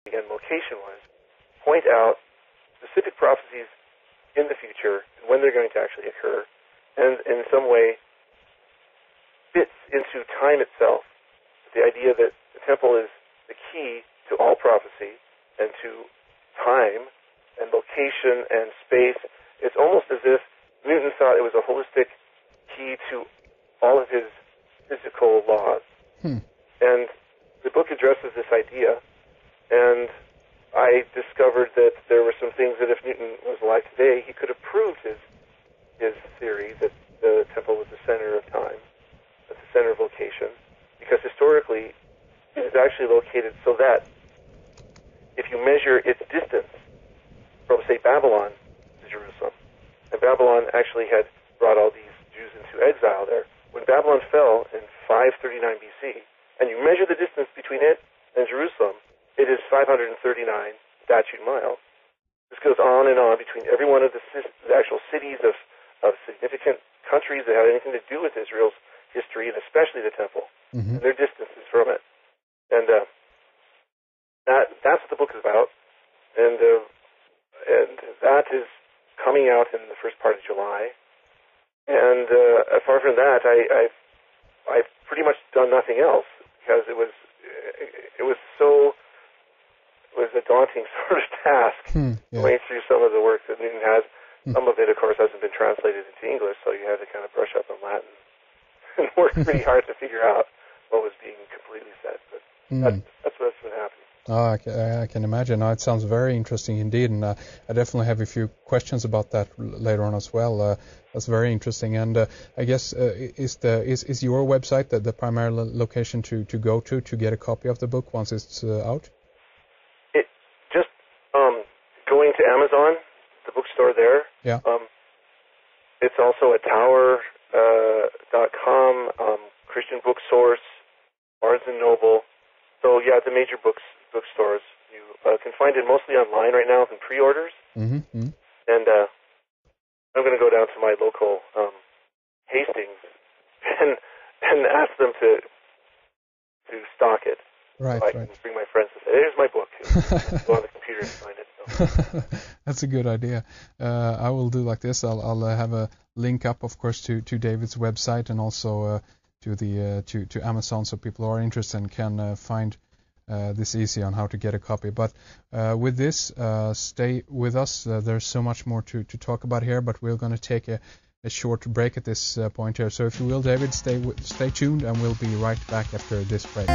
and location-wise, point out specific prophecies in the future and when they're going to actually occur, and in some way fits into time itself. The idea that the temple is the key to all prophecy and to time and location and space. It's almost as if Newton thought it was a holistic key to all of his physical laws. And the book addresses this idea, and I discovered that there were some things that if Newton was alive today, he could have proved his theory that the temple was the center of time, at the center of location, because historically it is actually located so that if you measure its distance from, say, Babylon to Jerusalem, and Babylon actually had brought all these Jews into exile there, when Babylon fell in 539 BC, and you measure the distance between it and Jerusalem, it is 539 statute miles. This goes on between every one of the actual cities of significant countries that had anything to do with Israel's history, and especially the temple, and their distances from it. And that's what the book is about, and that is coming out in the first part of July. And apart from that, I've pretty much done nothing else, because it was a daunting sort of task going through some of the work that Newton has. Some of it, of course, hasn't been translated into English, so you had to kind of brush up on Latin and work pretty hard to figure out what was being completely said. But that's what's been happening. I can imagine. It sounds very interesting indeed, and I definitely have a few questions about that later on as well. That's very interesting. And I guess is your website the primary location to go to get a copy of the book once it's out? It just going to Amazon, the bookstore there. Yeah. It's also at Tower.com, Christian Book Source, Barnes and Noble. So yeah, the major bookstores. You can find it mostly online right now in pre-orders. And I'm going to go down to my local Hastings and ask them to stock it. Right, so I can bring my friends and say, "Here's my book." Go on the computer and find it. So. That's a good idea. I will do like this. I'll have a link up, of course, to David's website and also to Amazon, so people who are interested can find this easy on how to get a copy. But with this, stay with us. There's so much more to talk about here, but we're going to take a short break at this point here. So if you will, David, stay tuned, and we'll be right back after this break.